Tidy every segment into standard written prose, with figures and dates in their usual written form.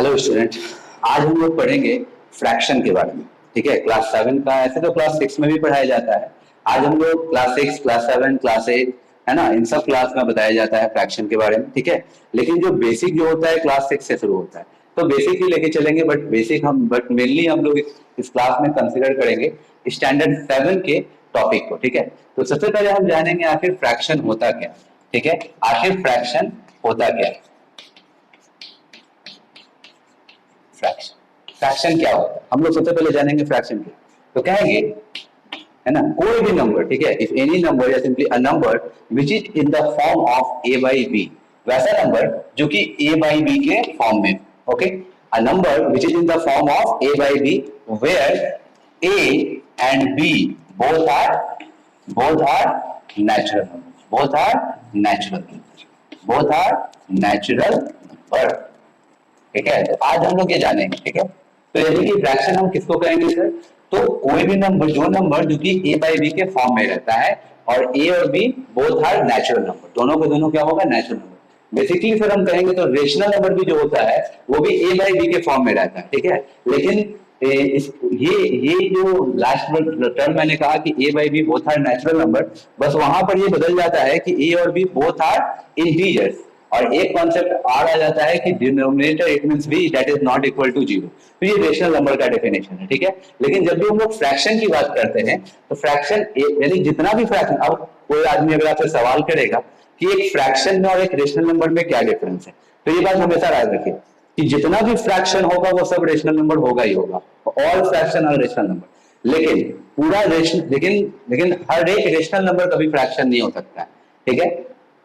Hello student, आज हम लोग पढ़ेंगे फ्रैक्शन के बारे में। ठीक है, क्लास 7 का, ऐसे तो क्लास 6 में भी पढ़ाया जाता है। आज हम लोग क्लास 6, क्लास 7, क्लास 8 है ना, इन सब क्लास में बताया जाता है फ्रैक्शन के बारे में। ठीक है, लेकिन जो बेसिक जो होता है क्लास 6 से शुरू होता है, तो बेसिक ही लेके चलेंगे। बट मेनली हम लोग इस क्लास में कंसिडर करेंगे स्टैंडर्ड 7 के टॉपिक को। ठीक है, तो सबसे पहले हम जानेंगे आखिर फ्रैक्शन होता क्या। ठीक है, आखिर फ्रैक्शन होता क्या। फ्रैक्शन फ्रैक्शन क्या होता है, हम लोग सबसे पहले जानेंगे फ्रैक्शन क्या। तो कहेंगे, है ना, कोई भी नंबर, ठीक है, इफ एनी नंबर या simply a number which is in the form of a by b, वैसा नंबर जो कि a by b के फॉर्म में। Okay, a number which is in the form of a by b where a and b both are natural numbers, both are natural number। ठीक है, तो आज हम लोग ये जानेंगे। ठीक है, तो यानी कि फ्रैक्शन हम किसको कहेंगे सर, तो कोई भी नंबर, जो नंबर जो कि a by b के फॉर्म में रहता है और a और b both are natural number, दोनों के दोनों क्या होगा, नेचुरल नंबर। बेसिकली फिर हम कहेंगे तो रेशनल नंबर भी जो होता है वो भी a by b के फॉर्म में रहता है। ठीक है, लेकिन ये जो लास्ट टर्म मैंने कहा कि a by b both are natural number, बस वहां पर ये बदल जाता है कि a और b बोथ आर इंटीजर्स, और एक कॉन्सेप्ट और आ जाता है कि denominator it means b that is not equal to 0। तो ये रेशनल नंबर का डेफिनेशन है। ठीक है, लेकिन जब भी हम लोग फ्रैक्शन की बात करते हैं तो फ्रैक्शन यानी जितना भी फ्रैक्शन, अब कोई आदमी अगर आपसे सवाल करेगा कि एक फ्रैक्शन में और एक रेशनल नंबर में क्या डिफरेंस है, तो ये बात हमेशा याद रखिए कि जितना भी फ्रैक्शन होगा वो सब रेशनल नंबर होगा ही होगा, all fraction are rational number. लेकिन पूरा रेशनल, लेकिन हर एक रेशनल नंबर कभी फ्रैक्शन नहीं हो सकता है। ठीक है,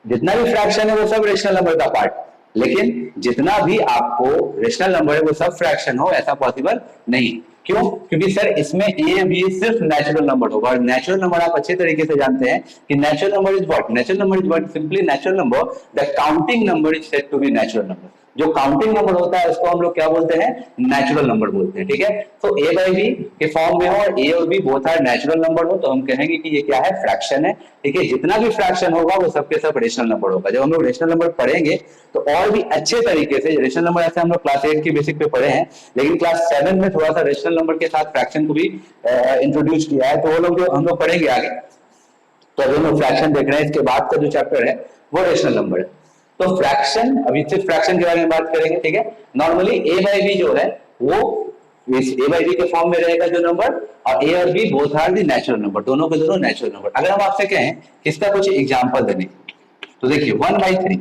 जितना भी फ्रैक्शन है वो सब रेशनल नंबर का पार्ट, लेकिन जितना भी आपको रेशनल नंबर है वो सब फ्रैक्शन हो, ऐसा पॉसिबल नहीं। क्यों? क्योंकि सर इसमें ए बी सिर्फ नेचुरल नंबर होगा, और नेचुरल नंबर आप अच्छे तरीके से जानते हैं कि natural number is what, natural number is what, simply natural number, the counting number is said to be natural number. जो काउंटिंग नंबर होता है उसको हम लोग क्या बोलते हैं, नेचुरल नंबर बोलते हैं। ठीक है, तो ए बाई बी के फॉर्म में हो और ए और b both are natural number हो तो हम कहेंगे कि ये क्या है, फ्रैक्शन है। ठीक है, जितना भी फ्रैक्शन होगा वो सबके सब रेशनल नंबर होगा। जब हम लोग रेशनल नंबर पढ़ेंगे तो और भी अच्छे तरीके से रेशनल नंबर, ऐसे हम लोग क्लास 8 के बेसिक पे पढ़े हैं, लेकिन क्लास 7 में थोड़ा सा रेशनल नंबर के साथ फ्रैक्शन को भी इंट्रोड्यूस किया है, तो वो लोग जो हम लोग पढ़ेंगे आगे। तो अभी हम लोग फ्रैक्शन देख रहे हैं, इसके बाद का जो चैप्टर है वो रेशनल नंबर है। तो फ्रैक्शन, अभी सिर्फ फ्रैक्शन के बारे में बात करेंगे। ठीक है, नॉर्मली ए बाई बी जो है वो ए बाई बी के फॉर्म में रहेगा जो नंबर, और ए और b both are the natural number, दोनों के दोनों नेचुरल नंबर। अगर हम आपसे कहें इसका कुछ एग्जांपल देने, तो देखिए 1/3,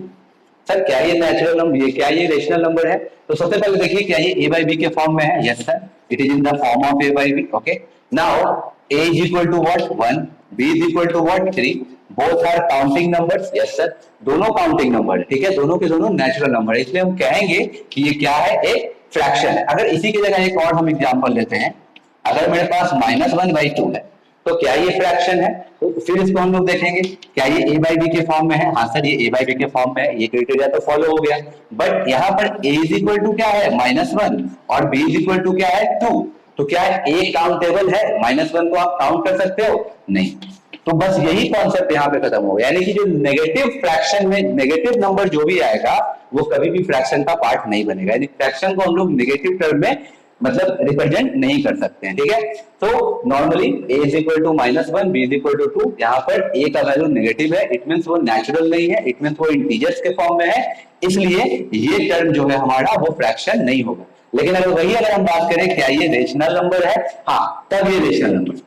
सर क्या ये नेचुरल नंबर, ये क्या ये रेशनल नंबर है? तो सबसे पहले देखिए क्या ये ए बाई बी के फॉर्म में है? Yes sir, it is in the form of a by b. Okay, now a is equal to what, 1, b is equal to what, 3, both are counting numbers। yes sir, दोनों counting number है। ठीक है, दोनों के दोनों natural number है, इसलिए हम कहेंगे कि ये क्या है, एक फ्रैक्शन है। अगर इसी की जगह एक और हम एग्जांपल लेते हैं, अगर मेरे पास -1/2 है तो क्या ये फ्रैक्शन है? तो फिर इसको हम लोग देखेंगे क्या ये a by b के फॉर्म में है? हाँ सर, ये a by b के फॉर्म में है, ये क्राइटेरिया तो फॉलो हो गया। बट यहाँ पर a इज इक्वल टू क्या है, -1, और b इज इक्वल टू क्या है, 2। तो क्या है, a काउंटेबल है? -1 को आप काउंट कर सकते हो? नहीं। तो बस यही कॉन्सेप्ट यहाँ पे खत्म हो गया, यानी कि जो नेगेटिव फ्रैक्शन में नेगेटिव नंबर जो भी आएगा वो कभी भी फ्रैक्शन का पार्ट नहीं बनेगा, यानी फ्रैक्शन को हम लोग नेगेटिव टर्म में मतलब रिप्रेजेंट नहीं कर सकते हैं। ठीक है, तो normally a is equal to -1, b is equal to 2, यहाँ पर a का वैल्यू नेगेटिव है, इट मींस वो नेचुरल नहीं है, इट मींस वो इंटीजर्स के फॉर्म में है, इसलिए ये टर्म जो है हमारा वो फ्रैक्शन नहीं होगा। लेकिन अगर हम बात करें क्या ये रेशनल नंबर है, हाँ तब ये रेशनल नंबर,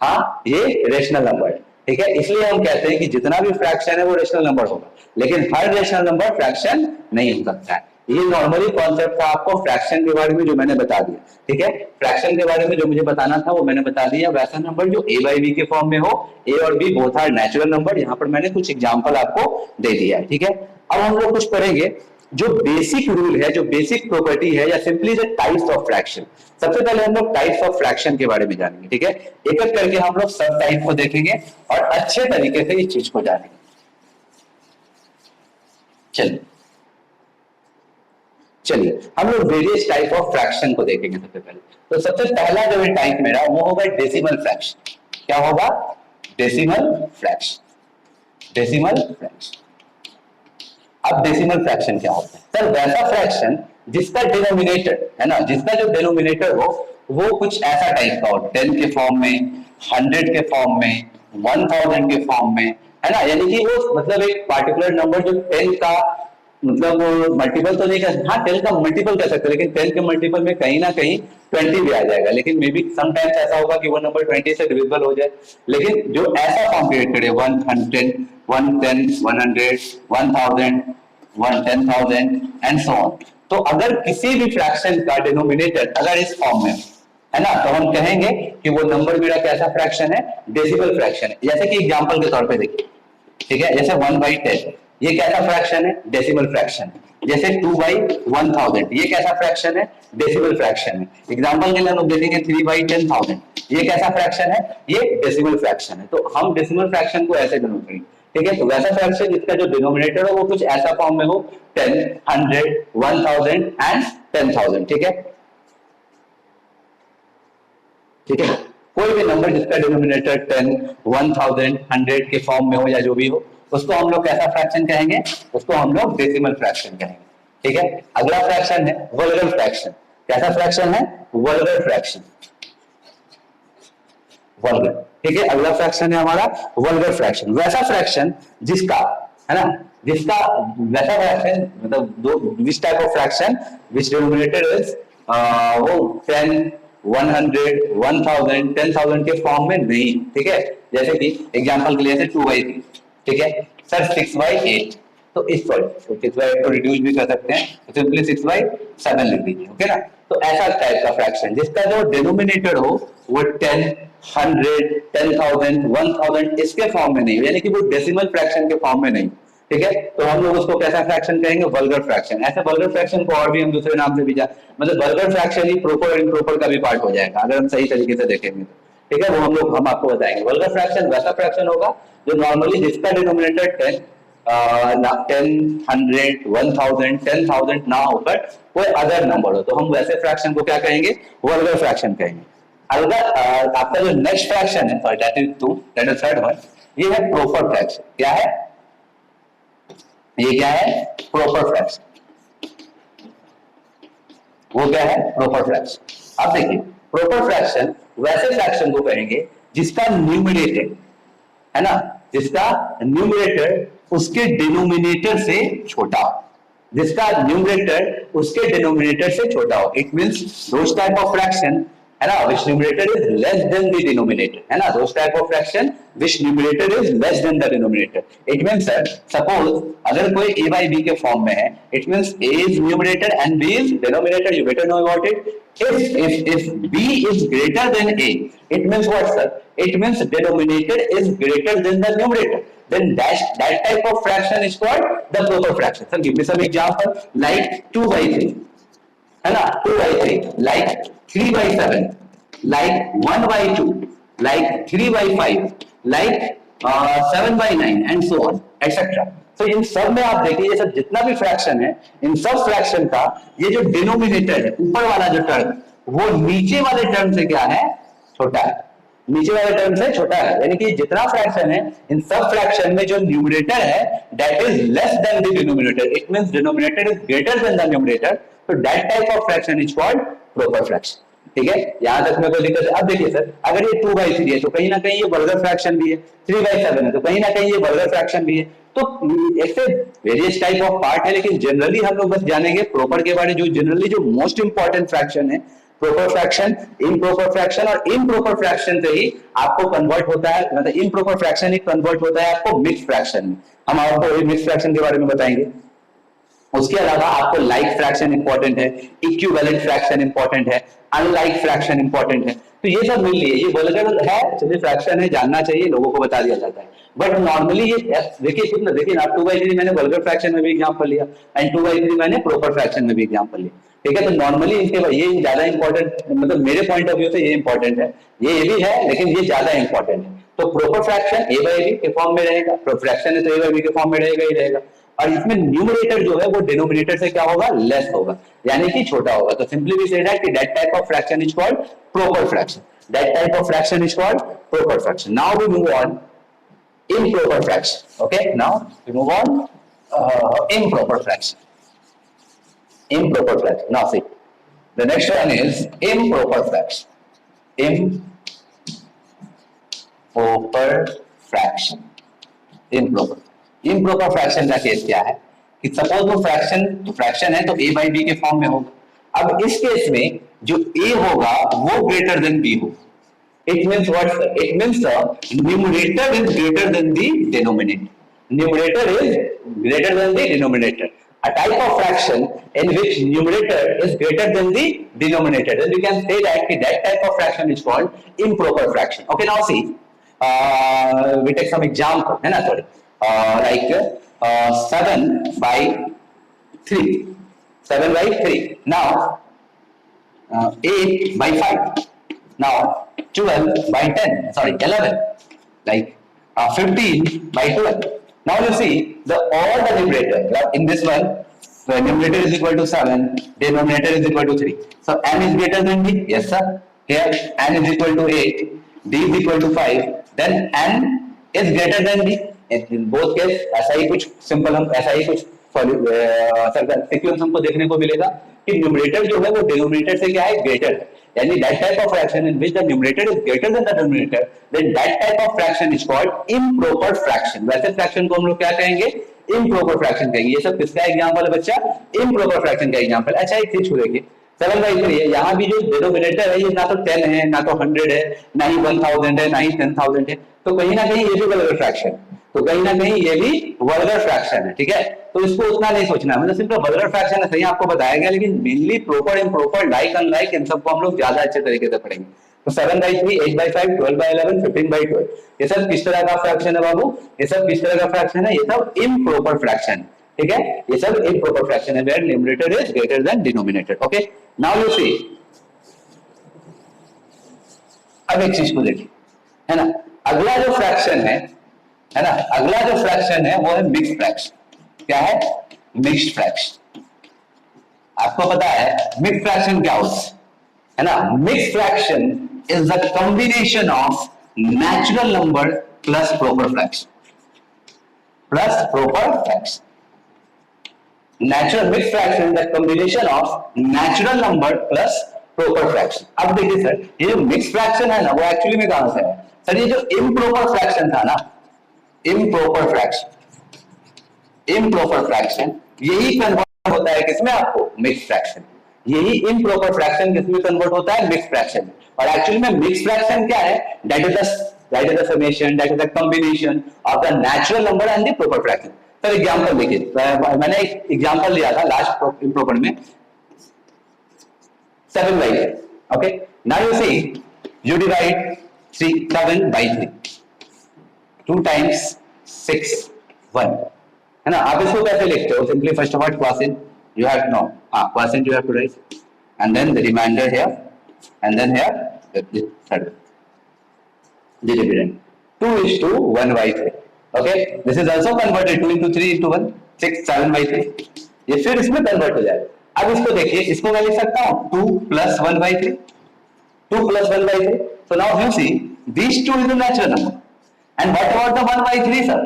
हाँ ये रेशनल नंबर है। ठीक है, इसलिए हम कहते हैं कि जितना भी फ्रैक्शन है वो रेशनल नंबर होगा, लेकिन हर रेशनल नंबर फ्रैक्शन नहीं हो सकता है। ये नॉर्मली कॉन्सेप्ट था आपको फ्रैक्शन के बारे में जो मैंने बता दिया। ठीक है, फ्रैक्शन के बारे में जो मुझे बताना था वो मैंने बता दिया। वैसा नंबर जो a बाई बी के फॉर्म में हो, a और b both are natural number, यहाँ पर मैंने कुछ एग्जांपल आपको दे दिया है। ठीक है, अब हम लोग कुछ पढ़ेंगे जो बेसिक रूल है, जो बेसिक प्रॉपर्टी है, या simply the types of fraction. सबसे पहले हम लोग टाइप्स ऑफ फ्रैक्शन के बारे में जानेंगे। ठीक है, एक एक करके हम लोग सब टाइप को देखेंगे और अच्छे तरीके से इस चीज को जानेंगे। चलिए हम लोग वेरियस टाइप ऑफ फ्रैक्शन को देखेंगे। सबसे पहले तो सबसे पहला जो टाइप मेरा वो होगा डेसिमल फ्रैक्शन। क्या होगा? Decimal fraction. Decimal fraction. अब डेसिमल फ्रैक्शन क्या होता है? सर वैसा फ्रैक्शन जिसका डिनोमिनेटर है ना, जिसका जो डिनोमिनेटर हो वो कुछ ऐसा टाइप का हो, 10 के फॉर्म में, 100 के फॉर्म में, 1000 के फॉर्म में, है ना। यानी कि वो मतलब एक पार्टिकुलर नंबर जो 10 का मतलब मल्टीपल तो नहीं कर, हाँ 10 का मल्टीपल कर सकते, लेकिन 10 के मल्टीपल में कहीं ना कहीं 20 भी आ जाएगा, लेकिन मे बी समटाइम्स ऐसा होगा कि वो नंबर 20 से डिविजिबल हो जाए। लेकिन जो ऐसा फॉर्म क्रिएटेड है 110, 110, 100, 1000, 10,000 एंड सो ऑन, तो अगर किसी भी फ्रैक्शन का डिनोमिनेटर अगर इस फॉर्म में है ना, तो हम कहेंगे कि वो नंबर मेरा कैसा फ्रैक्शन है, डेसिमल फ्रैक्शन है। जैसे कि एग्जांपल के तौर पे देखिए, ठीक है, जैसे 1/10 ये कैसा फ्रैक्शन है, डेसिमल फ्रैक्शन है। जैसे 2/1000 ये कैसा फ्रैक्शन है, डेसिमल फ्रैक्शन है। एग्जांपल के लिए हम लोग देखेंगे 3/10,000 ये कैसा फ्रैक्शन है, ये डेसिमल फ्रैक्शन है। तो हम डेसिमल फ्रैक्शन को ऐसे डिनोट करेंगे, ठीक है। तो वैसा फ्रैक्शन जिसका जो डिनोमिनेटर हो वो कुछ ऐसा फॉर्म में हो, 10, 100, 1000 एंड 10,000, ठीक है, ठीक है। कोई भी नंबर जिसका डिनोमिनेटर 10, 1000, 100 के फॉर्म में हो या जो भी हो, उसको हम लोग कैसा फ्रैक्शन कहेंगे, उसको हम लोग डेसिमल फ्रैक्शन कहेंगे, ठीक है। अगला फ्रैक्शन है वल्गर फ्रैक्शन। कैसा फ्रैक्शन है, वल्गर फ्रैक्शन, वल्गर, ठीक है। अगला फ्रैक्शन है हमारा वल्गर फ्रैक्शन। वैसा फ्रैक्शन जिसका, है ना, जिसका वैसा फ्रैक्शन मतलब दो विच type of fraction which denominator is वो 10, 100, 1000, 10,000 के फॉर्म में नहीं, ठीक है। जैसे कि एग्जांपल के लिए 2/3, ठीक है सर, 6/8, तो इस सॉरी 6/8 को रिड्यूस भी कर सकते हैं, तो सिंपली 6/7 लिख दीजिए, ओके ना। तो ऐसा टाइप का फ्रैक्शन जिसका जो डिनोमिनेटर हो वो 10, 100, 10,000, 1000 इसके फॉर्म में नहीं, यानी कि वो डेसिमल फ्रैक्शन के फॉर्म में नहीं, ठीक है। तो हम लोग उसको कैसा फ्रैक्शन कहेंगे, वल्गर फ्रैक्शन। ऐसे वल्गर फ्रैक्शन को और भी हम दूसरे नाम से भी मतलब वल्गर फ्रैक्शन ही प्रोपर और इम्प्रॉपर का भी पार्ट हो जाएगा अगर हम सही तरीके से देखेंगे तो, ठीक है। वो हम आपको बताएंगे। वल्गर फ्रैक्शन वैसा फ्रैक्शन होगा जो नॉर्मली जिसका डिनोमिनेटर 10, 10, 100, 1000, 10,000 ना होकर कोई अदर नंबर हो, तो हम वैसे फ्रैक्शन को क्या कहेंगे, वल्गर फ्रैक्शन कहेंगे। अगर आपका जो नेक्स्ट फ्रैक्शन है, sorry that is 2, that is third one, ये है प्रोपर फ्रैक्शन। क्या है ये, क्या है, प्रोपर फ्रैक्शन। वो क्या है, प्रोपर फ्रैक्शन। अब देखिए प्रोपर फ्रैक्शन वैसे फ्रैक्शन को कहेंगे जिसका न्यूमरेटर, है ना, जिसका न्यूमरेटर उसके डिनोमिनेटर से छोटा हो, जिसका न्यूमरेटर उसके डिनोमिनेटर से छोटा हो। It means those type of fraction, है ना, which numerator is less than the denominator, है ना, those type of fraction which numerator is less than the denominator. It means sir, suppose अगर कोई a by b के form में है, it means a is numerator and b is denominator. You better know about it. If b is greater than a, it means what sir? It means denominator is greater than the numerator. Then that type of fraction is called the proper fraction. Sir, give me some example like 2/3. है ना, 2/3, like 3/7, like 1/2, like 3/5, like 7/9 and so on etc. तो इन सब में आप देखिए ये सब जितना भी फ्रैक्शन है, इन सब फ्रैक्शन का ये जो डिनोमिनेटर है, ऊपर वाला जो टर्म, वो नीचे वाले टर्म से क्या है, छोटा है, नीचे वाले टर्म से छोटा है। यानी कि जितना फ्रैक्शन है इन सब फ्रैक्शन में जो न्यूमरेटर है that is less than the denominator, it means denominator is greater than the numerator, तो that type of fraction is called proper fraction, ठीक है। यहां तक में कोई दिक्कत है? अब देखिए सर, अगर ये 2/3 है तो कहीं ना कहीं ये वल्गर फ्रैक्शन भी है, 3/7 है तो कहीं ना कहीं ये वल्गर फ्रैक्शन भी है। तो ऐसे वेरियस टाइप ऑफ पार्ट है, लेकिन जनरली हम लोग बस जानेंगे प्रॉपर के बारे में, जो जनरली जो मोस्ट इंपॉर्टेंट फ्रैक्शन है, प्रोपर फ्रैक्शन, इम्प्रॉपर फ्रैक्शन, और इम्प्रॉपर फ्रैक्शन से ही आपको कन्वर्ट होता है, मतलब इम्प्रॉपर फ्रैक्शन ही कन्वर्ट होता है आपको मिक्स फ्रैक्शन में। हम आपको मिक्स फ्रैक्शन के बारे में बताएंगे। उसके अलावा आपको लाइक फ्रैक्शन इंपॉर्टेंट है, इक्विवेलेंट फ्रैक्शन इंपॉर्टेंट है, अनलाइक फ्रैक्शन इंपॉर्टेंट है। तो ये सब मिल लिए, ये वल्गर है, चलिए फ्रैक्शन है, जानना चाहिए, लोगों को बता दिया जाता है। बट नॉर्मली ये देखिए खुद ना, देखिए आप 2/3 मैंने वल्गर फ्रैक्शन में भी एग्जांपल लिया एंड 2/3 मैंने प्रोपर फ्रैक्शन में भी एग्जांपल लिया, ठीक है। तो नॉर्मली इनके ये ज्यादा इंपॉर्टेंट, मतलब मेरे पॉइंट ऑफ व्यू से ये इंपॉर्टेंट है, ये भी है लेकिन ये ज्यादा इंपॉर्टेंट है। तो proper fraction a by b के फॉर्म में रहेगा, फ्रैक्शन है तो a by b के फॉर्म में रहेगा ही रहेगा, और इसमें न्यूमरेटर जो है वो डिनोमिनेटर से क्या होगा, लेस होगा, यानी कि छोटा होगा। तो सिंपली वी से दैट कि that type of fraction is called proper fraction, that type of fraction is called proper fraction. Now we move on improper fraction, okay, now we move on improper fraction. improper fraction. Now see, the next one is improper fraction. Improper fraction. improper fraction का case क्या है कि suppose वो fraction है तो a by b के form में होगा। अब इस केस में जो a होगा वो ग्रेटर देन b होगा। It means what, sir? It means the numerator is greater than the denominator. Numerator is greater than the denominator. A type of fraction in which numerator is greater than the denominator. Then we can say that type of fraction is called improper fraction. Okay, now see, we take some example. है ना, sorry, like 7 by 3. 7 by 3. Now 8 by 5. Now 12 by 10, sorry, 11, like 15 by 12. Now you see all the numerator. In this one, the numerator is equal to 7, denominator is equal to 3. So n is greater than d. Yes, sir. Here n is equal to 8, d is equal to 5. Then n is greater than d. In both case, ऐसा ही कुछ simple हम ऐसा ही कुछ sequence हमको देखने को मिलेगा कि न्यूमरेटर जो है वो डिनोमिनेटर से क्या है, ग्रेटर है। यानी that type of fraction in which the numerator is greater than the denominator, then that type of fraction is called improper fraction. वैसे फ्रैक्शन को हम लोग क्या कहेंगे, improper fraction कहेंगे। ये सब किसका एग्जांपल है बच्चा, improper fraction का एग्जांपल। अच्छा एक चीज देखिए, 7/3 है, यहाँ भी जो डिनोमिनेटर है ये ना तो 10 है, ना तो 100 है, ना ही 1000 है, ना ही 10,000 है, तो कहीं ना कहीं ये भी वल्गर फ्रैक्शन, तो कहीं ना कहीं ये भी वल्गर फ्रैक्शन है। ठीक है, तो इसको उतना नहीं सोचना, मतलब सिर्फ वल्गर फ्रैक्शन है, सही आपको बताया गया, लेकिन mainly proper improper like unlike इन सबको हम लोग ज्यादा अच्छे तरीके से पढ़ेंगे। तो 7/3, 8/5, 12/11, 15/12, ये सब किस तरह का फ्रैक्शन है बाबू, ये सब किस तरह का फ्रैक्शन है, ये सब इम्प्रॉपर फ्रैक्शन। ठीक है, ये सब इम्प्रॉपर फ्रैक्शन है where numerator is greater than denominator. Okay, now you see, अब एक चीज को देखिए, है ना, अगला जो फ्रैक्शन है ना, अगला जो फ्रैक्शन है वो है मिक्स्ड फ्रैक्शन। क्या है, मिक्स्ड फ्रैक्शन। आपको पता है मिक्स्ड फ्रैक्शन क्या होता है ना, mixed fraction is the combination of natural number plus proper fraction, natural mixed fraction the combination of natural number plus proper fraction. अब देखिए सर, ये जो मिक्स्ड फ्रैक्शन है ना वो एक्चुअली में कहां से है सर, ये जो इम्प्रॉपर फ्रैक्शन था ना, इम्प्रॉपर फ्रैक्शन यही कन्वर्ट होता है किसमें, आपको मिक्स्ड फ्रैक्शन। यही इम्प्रॉपर फ्रैक्शन किसमें कन्वर्ट होता है, मिक्स्ड फ्रैक्शन। और एक्चुअली में मिक्स्ड फ्रैक्शन क्या है, that is the summation, that is the combination of the natural number and the proper fraction. Sir example देखिए, मैंने एक एग्जांपल लिया था लास्ट इम्प्रॉपर में, 7/3। Okay, now you see, you divide 7/3, 2 times 6, 1, है ना। आप इसको कैसे लिखते हो, simply first of all quotient you have no, quotient you have to write, and then the remainder here, and then here the third the dividend, 2:1/3। Okay, this is also converted 2 into 3 into 1, 6, 7/3, ये फिर इसमें convert हो जाएगा। अब इसको देखिए, इसको मैं लिख सकता हूं 2 + 1/3, 2 + 1/3। So now you see, these two is a natural number. And what about the 1/3, sir?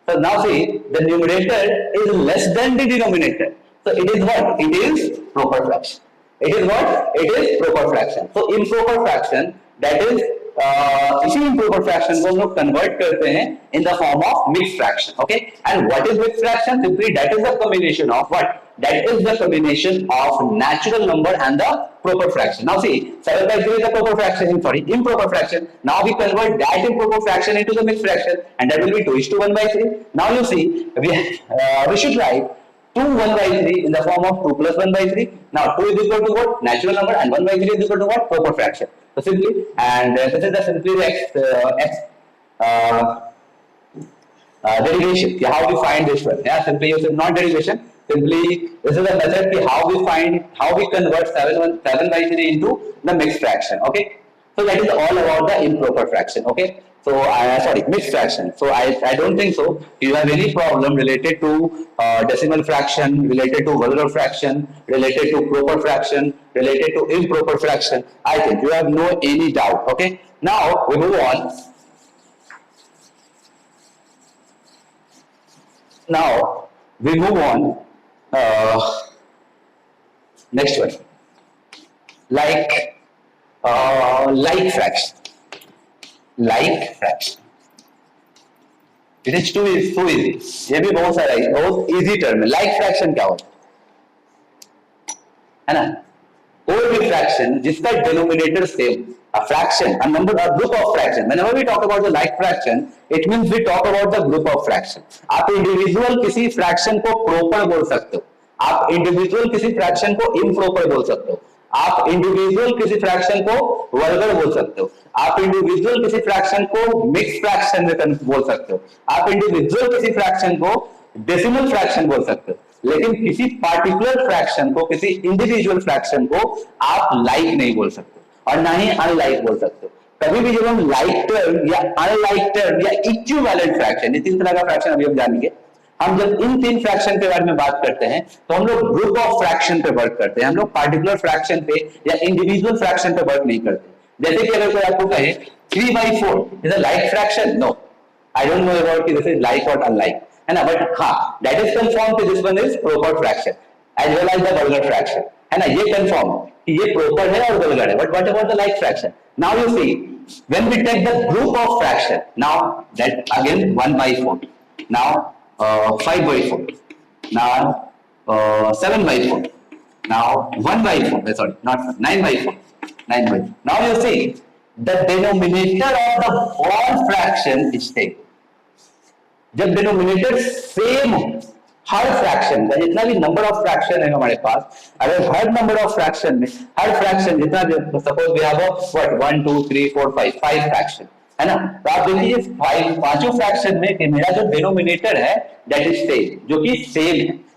So now see, the numerator is less than the denominator. So it is what? It is proper fraction. It is what? It is proper fraction. So improper fraction, that is इसी improper fraction को हम लोग convert करते हैं in the form of mixed fraction. Okay? And what is mixed fraction? Simply that is the combination of what? That is the combination of natural number and the proper fraction. Now see, 7/3 is a proper fraction, sorry, improper fraction. Now we convert that improper fraction into the mixed fraction, and that will be 2:1/3. Now you see, we should write 2/1/3 in the form of 2 + 1/3. Now 2 is equal to what? Natural number, and 1/3 is equal to what? Proper fraction. So simply, and this is the simply derivation. How we find this one? Yeah, simply use not derivation. Simply, this is the method how we convert 7/3 into the mixed fraction. Okay, so that is all about the improper fraction. Okay, so sorry, mixed fraction. So I don't think so you have any problem related to decimal fraction, related to whole fraction, related to proper fraction, related to improper fraction. I think you have no any doubt. Okay, now we move on. Now we move on next one, like fraction, like fraction, it is too easy, ये भी बहुत सारा बहुत easy term है। Like fraction क्या होता है ना, कोई भी फ्रैक्शन जिसका denominator same, a fraction, a number, a group of fraction. Whenever we talk about the like fraction, it means we talk about the group of fraction. आप इंडिविजुअल किसी फ्रैक्शन को प्रॉपर बोल सकते हो, आप इंडिविजुअल किसी फ्रैक्शन को improper बोल सकते हो, आप इंडिविजुअल किसी फ्रैक्शन को वर्गर बोल सकते हो, आप इंडिविजुअल किसी फ्रैक्शन को मिक्स फ्रैक्शन बोल सकते हो, आप इंडिविजुअल किसी फ्रैक्शन को डेसिमल फ्रैक्शन बोल सकते हो, लेकिन किसी पार्टिकुलर फ्रैक्शन को, किसी इंडिविजुअल फ्रैक्शन को आप लाइक नहीं बोल सकते और ना ही अनलाइक बोल सकते हो। कभी भी जब हम लाइक टर्म या अनलाइक टर्म या इक्विवेलेंट फ्रैक्शन, ये तीन तरह का फ्रैक्शन अभी हम जानेंगे, हम जब इन तीन फ्रैक्शन के बारे में बात करते हैं तो हम लोग ग्रुप ऑफ फ्रैक्शन पे वर्क करते हैं, हम लोग पार्टिकुलर फ्रैक्शन पे या इंडिविजुअल फ्रैक्शन पे वर्क नहीं करते। जैसे कि अगर कोई आपको कहे 3/4 is a like fraction, no, I don't know about this is like और अनलाइक, है ना, बट हाँ दैट इज कंफर्म कि this one is proper fraction as well as the vulgar fraction, है ना, ये कंफर्म कि ये प्रॉपर है और वल्गर है। But what about the like fraction? Now you see when we take the group of fraction, now that again 1/4, now 5/4, now 7/4, now 1/4, sorry, not 9/4, 9/4. Now you see the denominator of the all fraction is same. जब denominator same हो, हर fraction का जितना भी number of fraction है हमारे पास, अगर हर number of fraction में हर फ्रैक्शन जितना, suppose we have what 1 2 3 4 5 fraction, है ना, तो आप देखिए पांचों फ्रैक्शन में कि मेरा जो डिनोमिनेटर है दैट इज सेम, जो कि सेम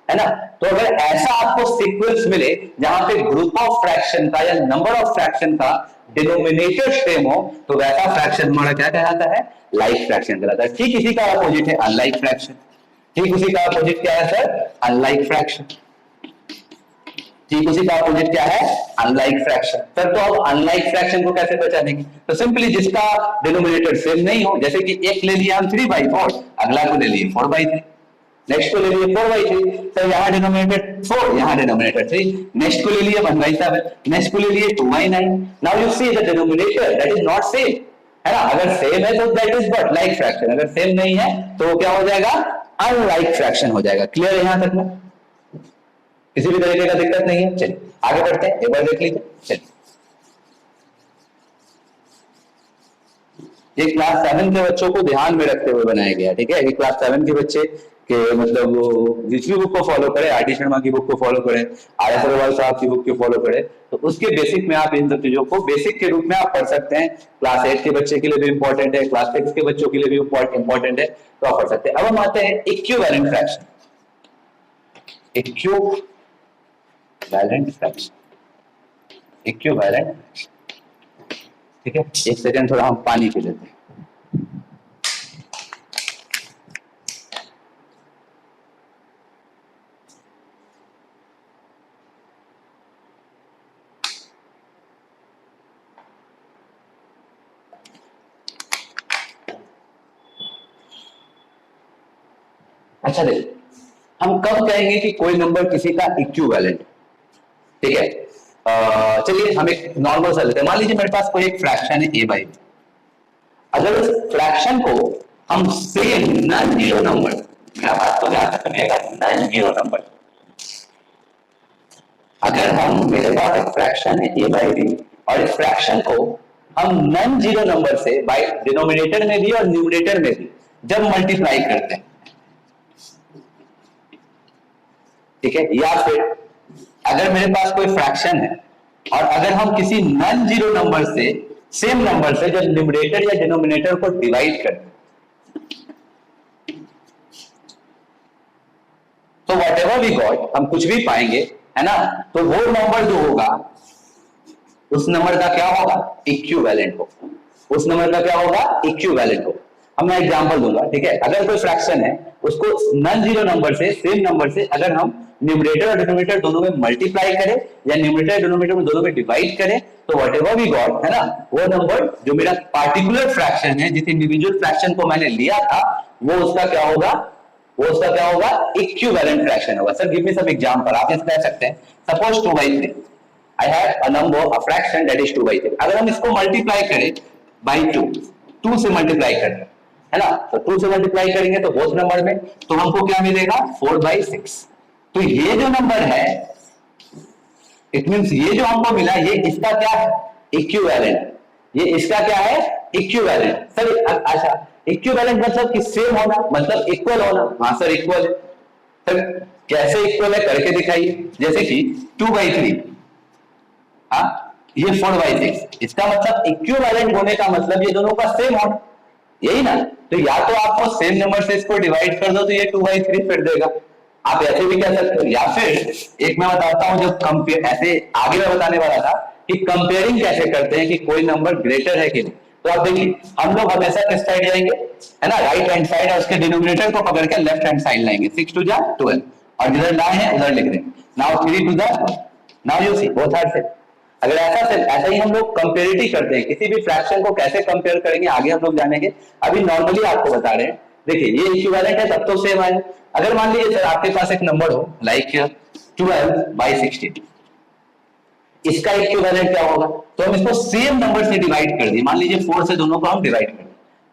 है ना। तो अगर ऐसा आपको सीक्वेंस मिले जहां पे ग्रुप ऑफ फ्रैक्शन का या नंबर ऑफ फ्रैक्शन का डिनोमिनेटर सेम हो, तो वैसा फ्रैक्शन हमारा क्या कहलाता है? लाइक फ्रैक्शन कहलाता है। ठीक इसी का अपोजिट है अनलाइक फ्रैक्शन, ठीक उसी का अपोजिट क्या है सर? अनलाइक फ्रैक्शन, ठीक उसी का अपोजिट क्या है? Unlike fraction. सर तो अब अनलाइक फ्रैक्शन को कैसे पहचानेंगे? तो सिंपली जिसका डिनोमिनेटर सेम नहीं हो, जैसे कि एक ले लिया हम 3/4, अगला को ले लिए 4/3, नेक्स्ट को ले लिए 4/3, तो यहाँ डिनोमिनेटर 4, यहाँ डिनोमिनेटर 3, नेक्स्ट को ले लिए 1/7, नेक्स्ट को ले लिए 2/9। Now you see the denominator that is not same, है ना, अगर सेम है तो that is what? Like fraction, अगर सेम नहीं है तो क्या हो जाएगा? अनलाइक फ्रैक्शन हो जाएगा। क्लियर है यहां तक में? किसी भी तरीके का दिक्कत नहीं है? चलिए आगे बढ़ते हैं, एक बार देख लीजिए। चलिए, ये क्लास 7 के बच्चों को ध्यान में रखते हुए बनाया गया, ठीक है, कि क्लास 7 के बच्चे के मतलब जिस भी बुक को फॉलो करें, आर डी शर्मा की बुक को फॉलो करें, आर एस अग्रवाल साहब की बुक को फॉलो करें, तो उसके बेसिक में आप इन सब चीजों को बेसिक के रूप में आप पढ़ सकते हैं। क्लास 8 के बच्चे के लिए भी इंपॉर्टेंट है, क्लास 6 के बच्चों के लिए भी इंपॉर्टेंट है, तो आप पढ़ सकते हैं। अब हम आते हैं equivalent fraction, equivalent fraction, equivalent fraction, ठीक है। एक सेकंड थोड़ा हम पानी पी लेते हैं। अच्छा देखिए, हम कब कहेंगे कि कोई नंबर किसी का इक्विवेलेंट, ठीक है। चलिए हम एक नॉर्मल सा लेते हैं, मान लीजिए मेरे पास कोई एक फ्रैक्शन है a/b, अगर उस फ्रैक्शन को हम सेम नॉन जीरो नंबर, मेरा बात तो ध्यान रखिएगा, नॉन जीरो नंबर, अगर हम, मेरे पास एक फ्रैक्शन है a/b और इस फ्रैक्शन को हम नॉन जीरो नंबर से बाय डिनोमिनेटर में भी और न्यूमरेटर में भी जब मल्टीप्लाई करते हैं, ठीक है, या फिर अगर मेरे पास कोई फ्रैक्शन है और अगर हम किसी नॉन जीरो नंबर से, सेम नंबर से जब न्यूमरेटर या डिनोमिनेटर को डिवाइड करते हैं, तो व्हाटएवर वी गॉट, हम कुछ भी पाएंगे, है ना, तो वो नंबर जो होगा उस नंबर का क्या होगा? इक्विवेलेंट होगा, उस नंबर का क्या होगा? इक्विवेलेंट होगा। अब मैं एग्जांपल दूंगा, ठीक है, अगर कोई फ्रैक्शन है उसको नॉन जीरो नंबर से, सेम नंबर से अगर हम न्यूमरेटर और डिनोमिनेटर दोनों में मल्टीप्लाई करें या न्यूमरेटर और डिनोमिनेटर में दोनों में डिवाइड करें, तो व्हाटएवर वी गॉट, है ना, वो नंबर जो मेरा पार्टिकुलर फ्रैक्शन है, जिस इंडिविजुअल फ्रैक्शन को मैंने लिया था, वो उसका क्या होगा? वो उसका क्या होगा, इक्विवेलेंट फ्रैक्शन होगा। Sir give me some example, आप इसे कह सकते हैं suppose 2/3 I have a number a fraction that is 2/3। अगर हम इसको मल्टीप्लाई करें बाई 2 से मल्टीप्लाई करें, है ना, तो 2 से मल्टीप्लाई करेंगे तो बोथ नंबर में, तो हमको क्या मिलेगा 4/6। तो ये जो नंबर है, इट मींस ये जो हमको मिला ये इसका क्या है, इक्विवेलेंट। ये इसका क्या है, इक्विवेलेंट। सर अच्छा, इक्विवेलेंट मतलब कि सेम होना, मतलब इक्वल होना। हाँ सर इक्वल है। सर कैसे इक्वल है करके दिखाइए। जैसे कि 2/3, हाँ ये 4/6, इसका मतलब इक्विवेलेंट होने का मतलब ये दोनों का सेम होना, यही ना। तो या तो आपको सेम नंबर से इसको डिवाइड कर दो तो ये 2/3 फिर देगा। आप ऐसे भी कह सकते हो, या फिर एक मैं बताता हूं, जब कंपेयर, ऐसे आगे मैं बताने वाला था कि कंपेयरिंग कैसे करते हैं कि कोई नंबर ग्रेटर है कि नहीं। तो आप देखिए हम लोग हमेशा किस साइड जाएंगे, है ना, राइट हैंड साइड, और उसके डिनोमिनेटर को पकड़ के लेफ्ट हैंड साइड लाएंगे। 6 2 जा 12, और जिधर ना है उधर लिख देंगे। नाउ 3 2 जा, now you see both are same. अगर ऐसा ही हम लोग कंपेरिटी करते हैं, किसी भी फ्रैक्शन को कैसे कंपेयर करेंगे आगे हम लोग जानेंगे। अभी नॉर्मली आपको बता रहे हैं, देखिए ये इक्विवेलेंट है तब तो सेम आए। अगर मान लीजिए सर आपके पास एक नंबर हो लाइक 12/16, इसका इक्विवेलेंट क्या होगा, तो हम इसको सेम नंबर से डिवाइड कर दिए। मान लीजिए 4 से दोनों को हम डिवाइड कर,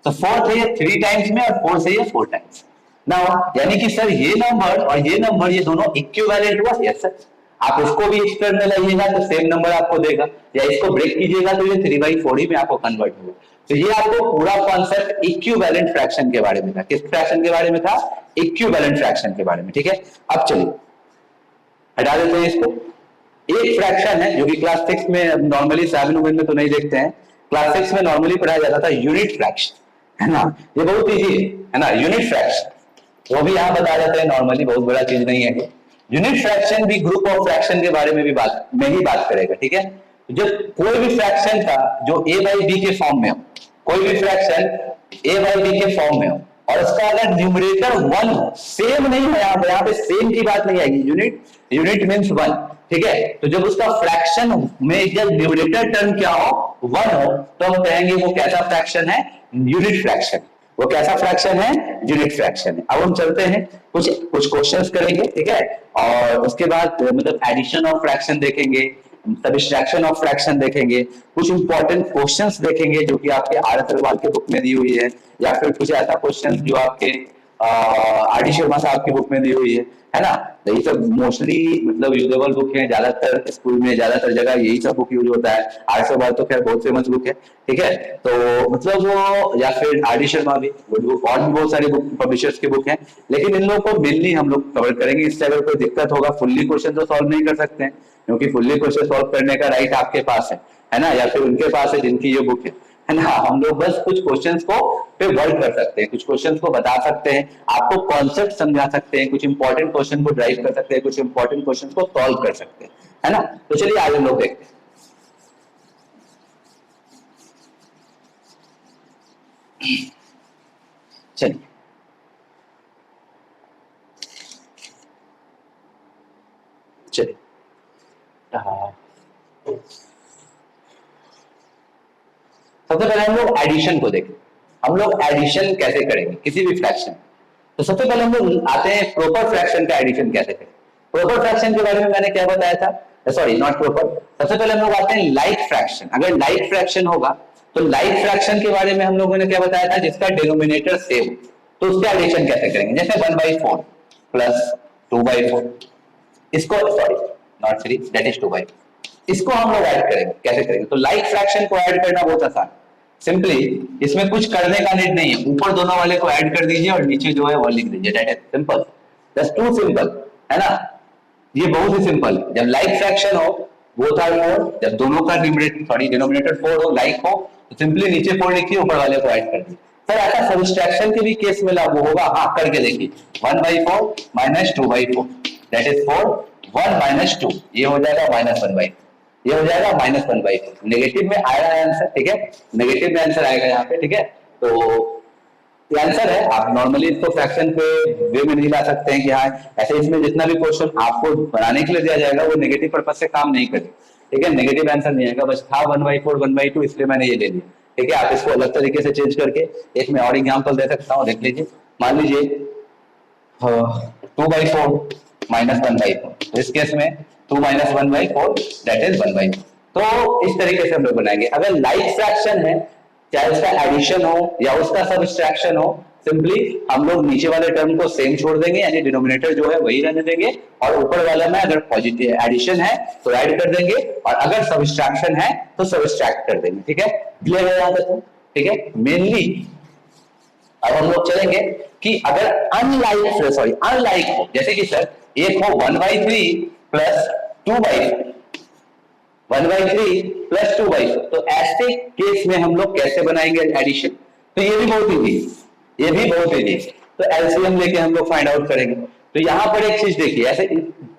तो 4 से ये 3 टाइम्स में और 4 से ये 4 टाइम्स। नाउ यानी कि सर ये नंबर और ये नंबर ये दोनों इक्विवेलेंट हुआ। यस सर, आप इसको भी एक्सटर्नल लाइएगा तो सेम नंबर आपको देगा, या इसको ब्रेक कीजिएगा तो ये 3/4 ही में आपको कन्वर्ट होगा। तो ये आपको पूरा कॉन्सेप्ट इक्विवेलेंट फ्रैक्शन के बारे में था। किस फ्रैक्शन के बारे में था, इक्विवेलेंट फ्रैक्शन के बारे में। ठीक है, अब चलिए हटा देते हैं इसको। एक फ्रैक्शन है जो कि क्लास 6 में, नॉर्मली 7 में तो नहीं देखते हैं, क्लास 6 में नॉर्मली पढ़ाया जाता था, यूनिट फ्रैक्शन, है ना। ये बहुत इजी है ना, यूनिट फ्रैक्शन, वो भी यहाँ बताया जाता है नॉर्मली, बहुत बड़ा चीज नहीं है। यूनिट फ्रैक्शन भी ग्रुप ऑफ फ्रैक्शन के बारे में भी बात करेगा। ठीक है, जब कोई भी फ्रैक्शन था जो a/b के फॉर्म में हो, कोई भी फ्रैक्शन a/b के फॉर्म में हो, और उसका अगर न्यूमरेटर 1 हो, सेम नहीं है यहाँ पे सेम की बात नहीं आएगी, यूनिट मींस 1। ठीक है, तो जब उसका फ्रैक्शन में जब न्यूमरेटर टर्म क्या हो, 1 हो, तो हम कहेंगे वो कैसा फ्रैक्शन है, यूनिट फ्रैक्शन। वो कैसा फ्रैक्शन है, यूनिट फ्रैक्शन है। अब हम चलते हैं कुछ क्वेश्चंस करेंगे। ठीक है, और उसके बाद मतलब एडिशन ऑफ फ्रैक्शन देखेंगे, सब्ट्रैक्शन ऑफ फ्रैक्शन देखेंगे, कुछ इंपॉर्टेंट क्वेश्चंस देखेंगे जो कि आपके आर एस अग्रवाल की बुक में दी हुई है, या फिर कुछ ऐसा क्वेश्चंस जो आपके आर डी शर्मा साहब की बुक में दी हुई है ना। तो ये सब मोस्टली मतलब यूजेबल बुक है, ज्यादातर स्कूल में ज्यादातर जगह यही सब बुक यूज होता है। आर एस अग्रवाल तो खैर बहुत फेमस बुक है। ठीक है, तो मतलब वो, या फिर आर डी शर्मा भी, और भी बहुत सारी बुक पब्लिशर्स की बुक है, लेकिन इन लोगों को मेनली हम लोग कवर करेंगे। इससे अगर कोई दिक्कत होगा, फुल्ली क्वेश्चन तो सॉल्व नहीं कर सकते हैं, क्योंकि फुल्ली क्वेश्चन सॉल्व करने का राइट आपके पास है ना, या फिर उनके पास है जिनकी ये बुक है ना। हम लोग बस कुछ क्वेश्चंस को पे वर्क कर सकते हैं, कुछ क्वेश्चंस को बता सकते हैं, आपको कॉन्सेप्ट समझा सकते हैं, कुछ इंपॉर्टेंट क्वेश्चन को ड्राइव कर सकते हैं, कुछ इंपॉर्टेंट क्वेश्चन को सॉल्व कर सकते हैं, है ना। तो चलिए आज हम लोग देखते हैं। चलिए चलिए सबसे पहले हम लोग एडिशन को देखें। हम लोग एडिशन कैसे करेंगे किसी भी फ्रैक्शन। तो सबसे पहले हम लोग आते हैं प्रॉपर फ्रैक्शन का एडिशन कैसे करें। प्रॉपर फ्रैक्शन के बारे में मैंने क्या बताया था, सॉरी नॉट प्रॉपर, सबसे पहले हम लोग आते हैं लाइक फ्रैक्शन। अगर लाइक फ्रैक्शन होगा तो लाइक फ्रैक्शन के बारे में हम लोगों ने क्या बताया था, जिसका डिनोमिनेटर सेम, तो उसका एडिशन कैसे करेंगे। जैसे 1/4 प्लस 2/4, इसको सॉरी नॉट 3 दैट इज 2/4, इसको हम लोग ऐड करेंगे। कैसे करेंगे, तो लाइक फ्रैक्शन को ऐड करना बहुत आसान, सिंपली इसमें कुछ करने का नीड नहीं है, ऊपर दोनों वाले को ऐड कर दीजिए और नीचे जो है वो लिख दीजिए, that is simple, that's too simple, है ना। ये बहुत ही सिंपल। जब लाइक फ्रैक्शन हो बोथ आर 4, जब दोनों का डिनोमिनेटर 4 हो, लाइक हो, तो सिंपली नीचे 4 लिखिए, ऊपर वाले को ऐड कर दीजिए। सर ऐसा सब्ट्रैक्शन के भी केस में लागू होगा, हाँ करके देखिए। 1/4 माइनस 2/4 दैट इज 4, 1 - 2 ये हो जाएगा -1/4, ये हो जाएगा -1/4। नेगेटिव में आएगा आंसर, ठीक है, नेगेटिव में आंसर आएगा यहाँ पे, ठीक है। तो ये आंसर है। आप नॉर्मली इसको फ्रैक्शन के वे में नहीं ला सकते हैं कि हाँ ऐसे इसमें जितना भी क्वेश्चन आपको बनाने के लिए दिया जाएगा वो नेगेटिव पर्पज से काम नहीं करे, ठीक है, नेगेटिव आंसर नहीं आएगा। बस था 1/4 1/2 इसलिए मैंने ये ले लिया, ठीक है। आप इसको अलग तरीके से चेंज करके एक मैं और एग्जांपल दे सकता हूँ, देख लीजिए। मान लीजिए 2/4 -1/4, तो इस केस में 2 - 1/4 दैट इज 1/4। तो इस तरीके से हम लोग बनाएंगे। अगर लाइक फ्रैक्शन है, चाहे उसका एडिशन हो या उसका सबट्रैक्शन हो, सिंपली हम लोग नीचे वाले टर्म को सेम छोड़ देंगे, यानी डिनोमिनेटर जो है वही रहने देंगे, और ऊपर वाला में अगर पॉजिटिव एडिशन है तो ऐड कर देंगे, और अगर सबट्रैक्शन है तो सबट्रैक्ट कर देंगे। ठीक है, क्लियर है यहाँ तक? ठीक है, मेनली अब हम लोग चलेंगे कि अगर अनलाइक हो, जैसे कि सर एक हो 1/3 प्लस 2/4, 1/3 प्लस 2/4, तो ऐसे केस में हम लोग कैसे बनाएंगे एडिशन? तो ये भी बहुत इजी, ये भी बहुत इजी। तो एलसीएम लेके हम लोग फाइंड आउट करेंगे। तो यहाँ पर एक चीज देखिए, ऐसे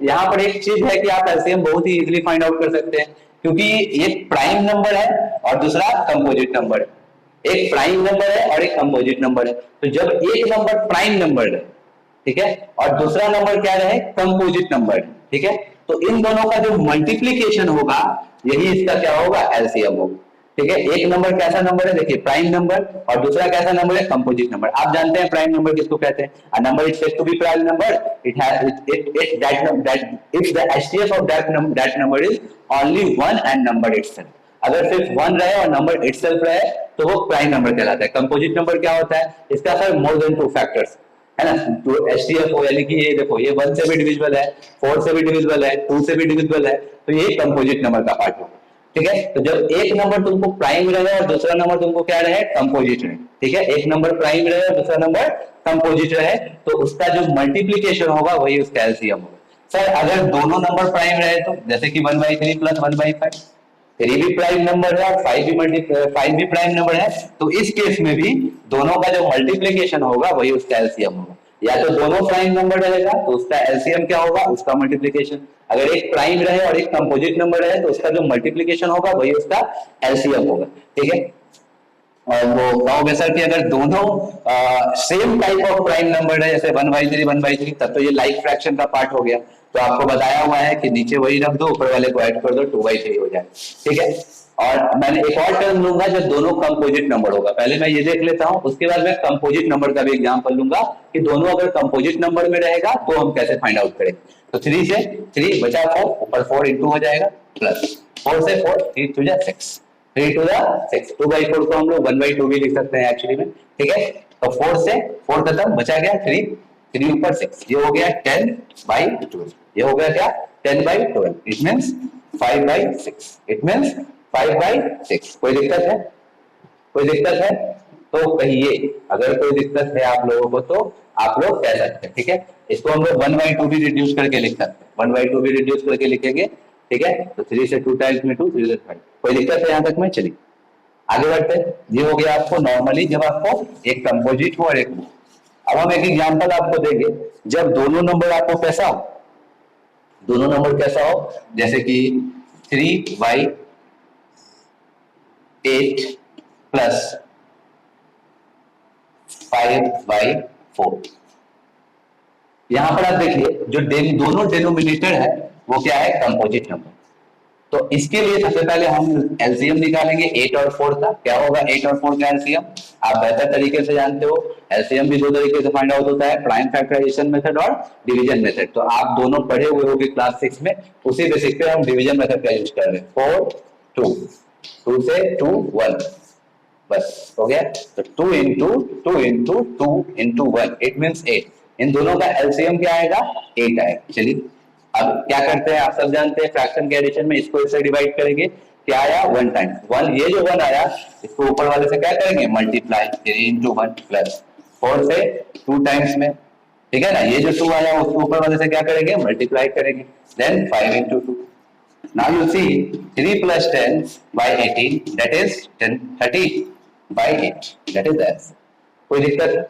यहाँ पर एक चीज है कि आप एलसीएम बहुत ही इजीली फाइंड आउट कर सकते हैं, क्योंकि एक प्राइम नंबर है और दूसरा कंपोजिट नंबर है। एक प्राइम नंबर है और एक कंपोजिट नंबर है। तो जब एक नंबर प्राइम नंबर है, ठीक है, और दूसरा नंबर क्या रहे, कंपोजिट नंबर, ठीक है, तो इन दोनों का जो मल्टीप्लीकेशन होगा यही इसका क्या होगा, एलसीएम होगा। ठीक है, एक नंबर कैसा नंबर है, देखिए प्राइम नंबर, और दूसरा कैसा नंबर है, कंपोजिट नंबर। आप जानते हैं प्राइम नंबर किसको कहते हैं? A number is said to be prime number it has it that if the HCF of that number is only one and number itself. अगर सिर्फ वन रहे और नंबर इटसेल्फ रहे तो वो प्राइम नंबर कहलाता है। कंपोजिट नंबर क्या होता है? इसका सर मोर देन 2 फैक्टर्स है ना। तो एचटीएफ हो, यानी कि ये देखो ये 1 से भी डिविजिबल है, 4 से भी डिविजिबल है, 2 से भी डिविजिबल है, तो ये कंपोजिट नंबर का पार्ट होगा। ठीक है, तो जब एक नंबर तुमको प्राइम रहे और दूसरा नंबर तुमको क्या रहे, कंपोजिट रहे, ठीक है, एक नंबर प्राइम रहे और दूसरा नंबर कंपोजिट रहे, तो उसका जो मल्टीप्लीकेशन होगा वही उसका एलसीएम होगा। सर अगर दोनों नंबर प्राइम रहे तो जैसे कि 1/3 प्लस 1/5, 3 भी प्राइम नंबर है और 5 भी प्राइम नंबर है, तो इस केस में भी दोनों का जो मल्टीप्लीकेशन होगा वही उसका एलसीएम होगा। या तो दोनों प्राइम नंबर रहेगा तो उसका एलसीएम क्या होगा, उसका मल्टीप्लीकेशन। अगर एक प्राइम रहे और एक कंपोजिट नंबर रहे तो उसका जो मल्टीप्लीकेशन होगा वही उसका एलसीएम होगा। ठीक है, और वो कहोगे सर कि अगर दोनों same type of prime number है, जैसे 1/3 1/3, तब तो ये लाइक फ्रैक्शन का पार्ट हो गया। तो आपको बताया हुआ है कि नीचे वही रख दो, ऊपर वाले को ऐड कर दो, 2/3 हो जाए। ठीक है, और मैंने एक और टर्म लूंगा जब दोनों कंपोजिट नंबर होगा। पहले मैं ये देख लेता हूं, उसके बाद मैं कंपोजिट नंबर का भी एग्जांपल लूंगा कि दोनों अगर कंपोजिट नंबर में रहेगा तो हम कैसे फाइंड आउट करेंगे। तो 3 से 3 बचा 4, ऊपर 4 इंटू हो जाएगा, प्लस 4 से 4 3 to 6, 3 to 6, 2/4 को हम लोग 1/2 भी लिख सकते हैं एक्चुअली में। ठीक है, तो 4 से 4 खत्म, बचा गया 3, 3 ऊपर 6, ये हो गया 10/12, ये हो गया क्या, 10/12, इट मींस 5/6, इट मींस 5/6। कोई दिक्कत है? कोई दिक्कत है तो कहिए, अगर कोई दिक्कत है आप लोगों को तो आप लोग कह सकते हैं। ठीक है, इसको हम लोग 1/2 भी रिड्यूस करके लिख सकते हैं, 1/2 भी रिड्यूस करके लिखेंगे। ठीक है, तो 3 से 2 टाइम्स में 2, 3 से 5। कोई दिक्कत है यहाँ तक में? चलिए आगे बढ़ते हैं। ये हो गया आपको नॉर्मली जब आपको एक कंपोजिट हो और एक। अब हम एक एग्जांपल आपको देंगे जब दोनों नंबर आपको कैसा हो, दोनों नंबर कैसा हो, जैसे कि 3/8 प्लस 5/4। यहां पर आप देखिए जो दोनों डेनोमिनेटर है वो क्या है, कंपोजिट नंबर। तो इसके लिए सबसे पहले हम एलसीएम निकालेंगे 8 और 4 का। क्या होगा 8 और 4 का एलसीएम? आप बेहतर तरीके से जानते हो, एलसीएम भी दो तरीके से फाइंड आउट होता है, प्राइम फैक्टराइजेशन मेथड और डिवीजन मेथड। तो आप दोनों पढ़े हुए होंगे क्लास 6 में, उसी बेसिस पे हम डिवीजन मेथड का यूज कर रहे हैं। 4 2, 2 से 2 1, बस हो गया। तो 2 into 2 into 2 into 1, it means 8। इन दोनों का एलसीएम क्या आएगा, 8 आएगा। चलिए अब क्या करते हैं, आप सब जानते हैं फ्रैक्शन के एडिशन में इसको इससे डिवाइड करेंगे। क्या आया, 1 टाइम्स 1, ये जो 1 आया इसको ऊपर वाले से क्या करेंगे, मल्टीप्लाई, 3 इंटू 1 प्लस 4 से 2 टाइम्स में। ठीक है ना, ये जो 2 आया उसको ऊपर वाले से क्या करेंगे, मल्टीप्लाई करेंगे, then 5 into 2। Now you see 3 plus 10/18 that is 30/8, that is that. कोई दिक्कत है?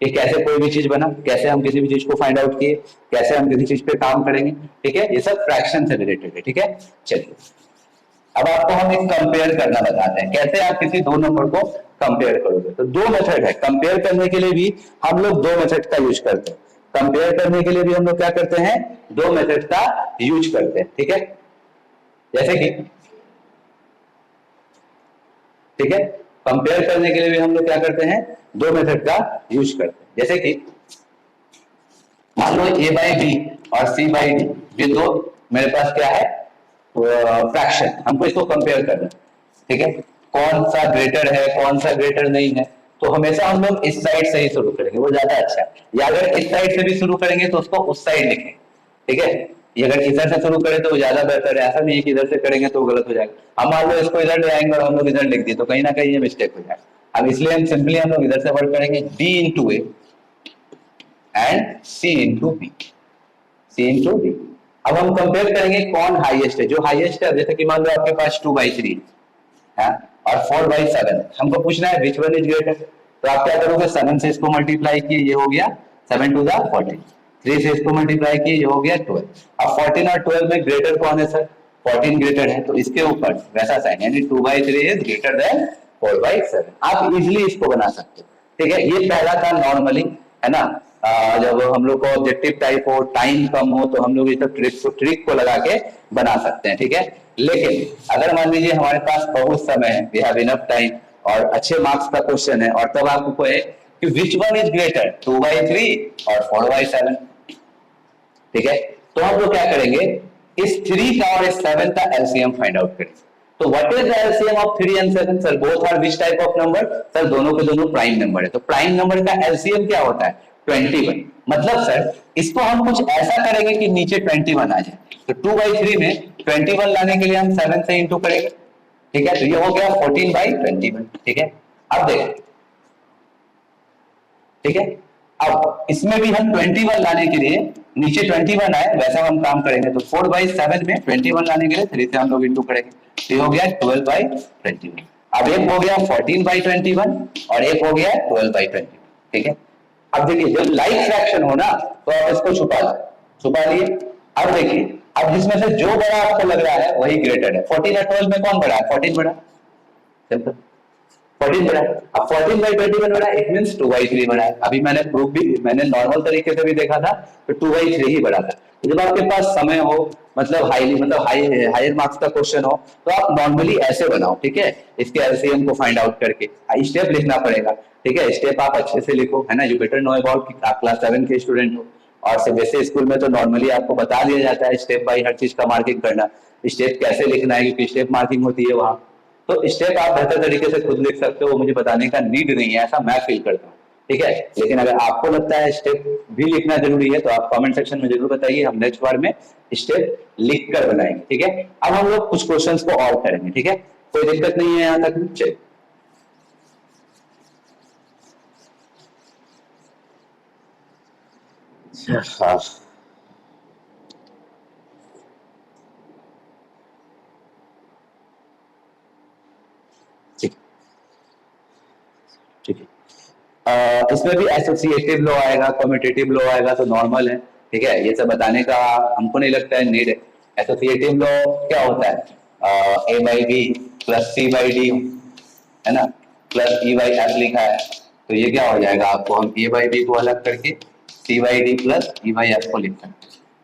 कि कैसे कोई भी चीज बना, कैसे हम किसी भी चीज को फाइंड आउट किए, कैसे हम किसी चीज पे काम करेंगे। ठीक है, ये सब फ्रैक्शन से रिलेटेड है। ठीक है, चलिए अब आपको हम एक कंपेयर करना बताते हैं, कैसे आप किसी दो नंबर को कंपेयर करोगे। तो दो मेथड है कंपेयर करने के लिए भी, हम लोग दो मेथड का यूज करते हैं। कंपेयर करने के लिए भी हम लोग क्या करते हैं, दो मेथड का यूज करते हैं। ठीक है, जैसे कि ठीक है, कंपेयर करने के लिए भी हम लोग क्या करते हैं, दो मेथड का यूज करते हैं। जैसे कि मान लो ए बाई बी और सी बाई डी, ये दो मेरे पास क्या है, फ्रैक्शन, हमको इसको कंपेयर करना, ठीक है, कौन सा ग्रेटर है कौन सा ग्रेटर नहीं है। तो हमेशा हम लोग इस साइड से ही शुरू करेंगे, वो ज्यादा अच्छा है, या अगर इस साइड से भी शुरू करेंगे तो उसको उस साइड लिखें, ठीक है। ये अगर इधर से शुरू करें तो वो ज्यादा बेहतर है, ऐसा नहीं है कि इधर से करेंगे तो गलत हो जाएगा। हम मान लो इसको इधर ले आएंगे और हम लोग इधर लिख दिए तो कहीं ना कहीं ये मिस्टेक हो जाएगा। अब इसलिए हम सिंपली हम लोग इधर से वर्क करेंगे, d into a and c into b, c into d. अब हम कंपेयर करेंगे कौन हाईएस्ट है, जो हाईएस्ट है, जैसे कि मान लो आपके पास 2/3 है और 4/7, हमको पूछना है विच वन इज ग्रेटर। तो आप क्या करोगे, 7 से इसको मल्टीप्लाई किए, ये हो गया 7 टू द 14, 3 से इसको मल्टीप्लाई किए, ये हो गया 12। अब 14 और 12 में ग्रेटर कौन है सर, 14 ग्रेटर है, तो इसके ऊपर वैसा साइन, यानी 2/3 इज ग्रेटर देन 4/7। आप इजिली इसको बना सकते हो, ठीक है। ये पहला था नॉर्मली, है ना, जब हम लोग को ऑब्जेक्टिव टाइप हो, टाइम कम हो, तो हम लोग ये सब ट्रिक को लगा के बना सकते हैं, ठीक है। लेकिन अगर मान लीजिए हमारे पास बहुत समय है, वी हैव इनफ टाइम और अच्छे मार्क्स का क्वेश्चन है, और तब आपको है कि विच वन इज ग्रेटर, 2/3 और 4/7, ठीक है। तो हम लोग क्या करेंगे, इस 3 का और इस 7 का एलसीएम फाइंड आउट करेंगे। तो what is the LCM of 3 and 7? Sir both are which type of number? Sir दोनों के दोनों प्राइम नंबर है, तो प्राइम नंबर का एलसीएम क्या होता है, 21। मतलब सर इसको हम कुछ ऐसा करेंगे कि नीचे 21 आ जाए। तो 2/3 में 21 लाने के लिए हम 7 से इंटू करेंगे, ठीक है, तो ये हो गया 14/21, ठीक है। अब देखें, ठीक है, अब इसमें भी हम 21 लाने के लिए नीचे 21 आए वैसा हम काम करेंगे। तो 4/7 में 21 लाने के लिए 3 से हम लोग इंटू करेंगे, तो ये हो गया 12/21। अब एक हो गया 14/21 और एक हो गया 12/21, ठीक है। अब देखिए जब लाइक फ्रैक्शन हो ना तो आप इसको छुपा लो, छुपा लिए। अब देखिए, अब जिसमें से जो बड़ा आपको लग रहा है वही ग्रेटर है। 14 और 12 में कौन बड़ा है, 14 बड़ा, सिंपल, 14 बड़ा। अब 14/21 बड़ा, इट मींस 2/3 बड़ा है। अभी मैंने प्रूफ भी, मैंने नॉर्मल तरीके से भी देखा था तो 2/3 ही बड़ा था। जब आपके पास समय हो, मतलब हायर मार्क्स का क्वेश्चन हो, तो आप नॉर्मली ऐसे बनाओ, ठीक है, इसके एलसीएम को फाइंड आउट करके स्टेप लिखना पड़ेगा, ठीक है। स्टेप आप अच्छे से लिखो, है ना, यू बेटर नो अबाउट कि आप क्लास 7 के स्टूडेंट हो, और सीबीएसई स्कूल में तो नॉर्मली आपको बता दिया जाता है स्टेप बाय हर चीज का मार्किंग करना, स्टेप कैसे लिखना है, क्योंकि स्टेप मार्किंग होती है वहां। तो स्टेप आप बेहतर तरीके से खुद लिख सकते हो, मुझे बताने का नीड नहीं है, ऐसा मैं फील करता हूँ, ठीक है। लेकिन अगर आपको लगता है स्टेप भी लिखना जरूरी है तो आप कमेंट सेक्शन में जरूर बताइए, हम नेक्स्ट बार में स्टेप लिख कर बनाएंगे, ठीक है। अब हम लोग कुछ क्वेश्चंस को और करेंगे, ठीक है, कोई दिक्कत नहीं है यहाँ तक, चलिए। हाँ, ठीक, ठीक है। इसमें भी एसोसिएटिव लॉ आएगा, कम्यूटेटिव लॉ आएगा, तो नॉर्मल है, ठीक है, ये सब बताने का हमको नहीं लगता है नीड है। एसोसिएटिव लॉ क्या होता है, A/B प्लस C/D, है ना, प्लस E/F लिखा है, तो ये क्या हो जाएगा, आपको हम A/B को अलग करके C/D प्लस E/F को लिख सकते हैं।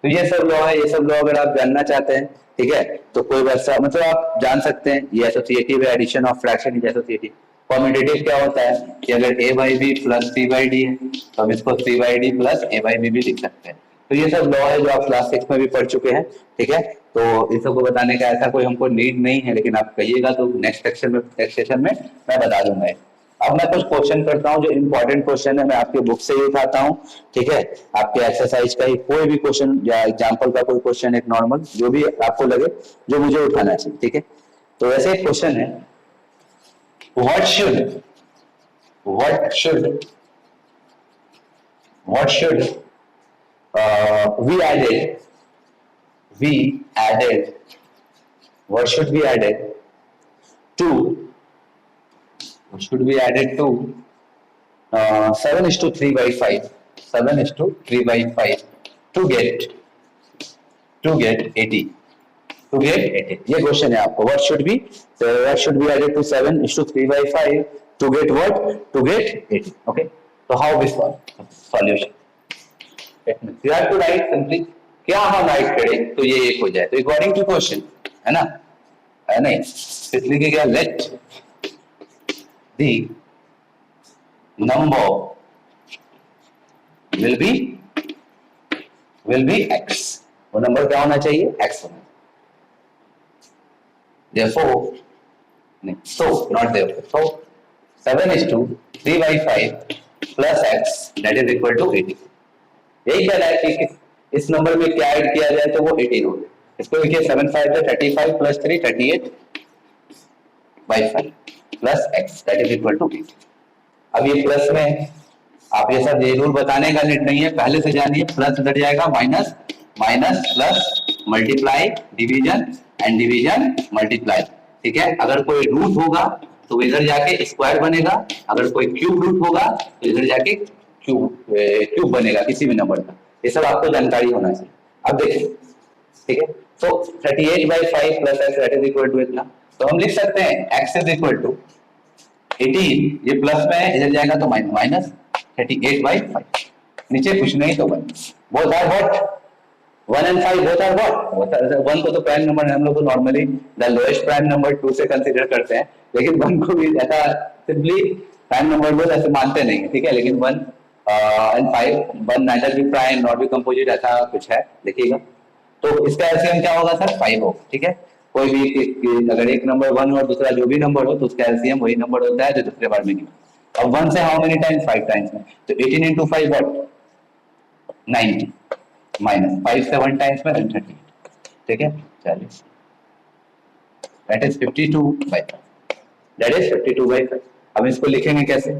तो ये सब लॉ है, ये सब लॉ अगर आप जानना चाहते हैं, ठीक है, तो कोई वैसा मतलब आप जान सकते हैं। ये एसोसिएटिव है, addition of fraction is associative. Commutative क्या होता है कि अगर A/B प्लस C/D है तो हम इसको C/D प्लस A/B भी लिख सकते हैं। तो ये सब लॉ है जो आप क्लास 6 में भी पढ़ चुके हैं, ठीक है। तो इन सबको बताने का ऐसा कोई हमको नीड नहीं है, लेकिन आप कहिएगा तो नेक्स्ट सेक्शन में मैं बता दूंगा। अब मैं कुछ क्वेश्चन करता हूँ जो इंपॉर्टेंट क्वेश्चन है, मैं आपके बुक से ही उठाता हूँ, ठीक है। आपके एक्सरसाइज का ही कोई भी क्वेश्चन या एग्जाम्पल का कोई क्वेश्चन, एक नॉर्मल जो भी आपको लगे, जो मुझे उठाना चाहिए, ठीक है। तो ऐसे एक क्वेश्चन है, what should we added what should be added to 7:3/5 7:3/5 to get 80, ये क्वेश्चन है आपको। what should be added to 7:3/5 to get what, to get 80, okay। so how we solve solution, you have to write simply, क्या हम right करें तो ये एक हो जाए, तो अकॉर्डिंग टू क्वेश्चन, है ना, है नहीं, इसलिए क्या, let the number will be will be x, वो नंबर क्या होना चाहिए, x होना चाहिए। therefore so not therefore, so 7:3/5 plus x that is equal to 18। यही कह रहा है कि इस नंबर में क्या ऐड किया जाए तो वो 18 हो गया। इसको देखिए 7 5 35 plus 3 38/5 plus x that is equal to 18। अब ये प्लस में आप ये सब ये रूल बताने का नीड नहीं है, पहले से जानिए। प्लस उधर जाएगा minus, minus plus multiply division and division multiply, ठीक है। अगर कोई रूट होगा तो इधर जाके स्क्वायर बनेगा, अगर कोई क्यूब रूट होगा तो इधर जाके क्यूब बनेगा किसी भी नंबर का। ये सब आपको जानकारी होना चाहिए। अब देखिए, ठीक है, तो 38/5 plus x that is equal to इतना, तो हम लिख सकते हैं x इज इक्वल टू 18, ये प्लस में है, इधर जाएगा तो माइनस 38/5, नीचे कुछ नहीं तो 1। Both are what, 1 and 5 both are what, 1 को तो प्राइम नंबर हम लोग तो normally the lowest prime number 2 से कंसीडर करते हैं, लेकिन 1 को भी ऐसा सिंपली प्राइम नंबर को ऐसे मानते नहीं है, ठीक है। लेकिन 1 and 5, 1 neither be prime nor be composite, ऐसा कुछ है, देखिएगा। तो इसका एलसीएम क्या होगा सर, 5 होगा, ठीक है। कोई भी अगर एक नंबर 1 और दूसरा जो भी नंबर हो तो उसका एलसीएम वही नंबर होता है जो दूसरे बार में गिना। अब 1 से हाउ मेनी टाइम्स, 5 टाइम्स में, तो 18 into 5 व्हाट, 90, माइनस 5 से 1 टाइम्स में 38, ठीक है। चलिए दैट इज 52/5, दैट इज 52/5। अब इसको लिखेंगे कैसे,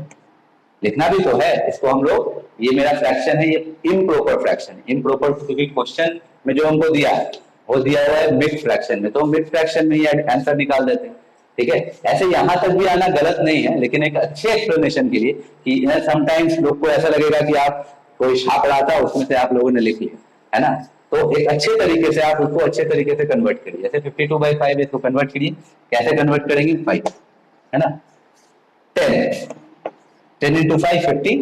लिखना भी तो है इसको हम लोग, ये मेरा फ्रैक्शन है, ये इम्प्रॉपर फ्रैक्शन है। इम्प्रॉपर क्योंकि क्वेश्चन में जो हमको दिया है वो दिया हुआ है मिक्स फ्रैक्शन में, तो मिक्स फ्रैक्शन में ही आंसर निकाल देते हैं, ठीक है। ऐसे यहाँ तक भी आना गलत नहीं है, लेकिन एक अच्छे एक्सप्लेनेशन के लिए कि समटाइम्स लोग को ऐसा लगेगा कि आप कोई छाप रहा था उसमें से आप लोगों ने लिख लिया, है ना। तो एक अच्छे तरीके से आप उसको अच्छे तरीके से कन्वर्ट करिए, जैसे 52/5 इसको कन्वर्ट करिए, कैसे कन्वर्ट करेंगे, 5 है ना, 10 into 5 50,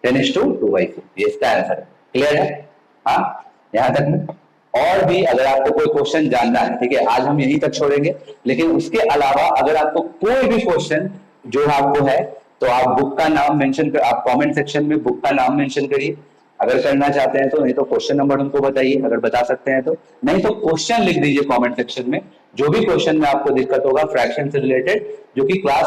10:2/5, ये इसका आंसर है। क्लियर है, हाँ यहाँ तक में। और भी अगर आपको कोई क्वेश्चन जानना है, ठीक है, आज हम यहीं तक छोड़ेंगे, लेकिन उसके अलावा अगर आपको कोई भी क्वेश्चन जो आपको है तो आप बुक का नाम मेंशन कर, आप कमेंट सेक्शन में बुक का नाम मेंशन करिए अगर करना चाहते हैं तो, नहीं तो क्वेश्चन नंबर हमको बताइए अगर बता सकते हैं तो, नहीं तो क्वेश्चन लिख दीजिए कमेंट सेक्शन में, जो भी क्वेश्चन में आपको दिक्कत होगा फ्रैक्शन से रिलेटेड, जो कि क्लास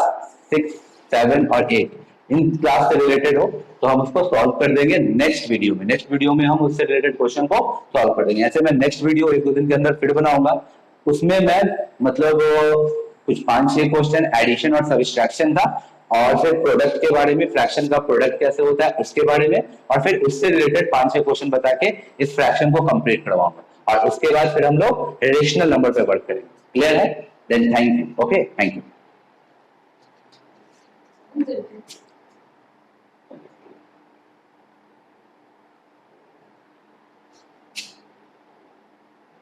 6, 7 और 8 इन क्लास से रिलेटेड हो, तो हम उसको सॉल्व कर देंगे नेक्स्ट वीडियो में। नेक्स्ट वीडियो में हम उससे रिलेटेड क्वेश्चन को सॉल्व कर देंगे। ऐसे मैं नेक्स्ट वीडियो 1-2 दिन के अंदर फिर बनाऊंगा, उसमें मैं मतलब कुछ 5-6 क्वेश्चन एडिशन और सब्ट्रैक्शन था, और फिर प्रोडक्ट के बारे में, फ्रैक्शन का प्रोडक्ट कैसे होता है उसके बारे में, और फिर उससे रिलेटेड 5-6 क्वेश्चन बता के इस फ्रैक्शन को कंप्लीट करवाऊंगा, और उसके बाद फिर हम लोग रेशनल नंबर पे वर्क करेंगे। क्लियर है? Then thank you, okay, thank you.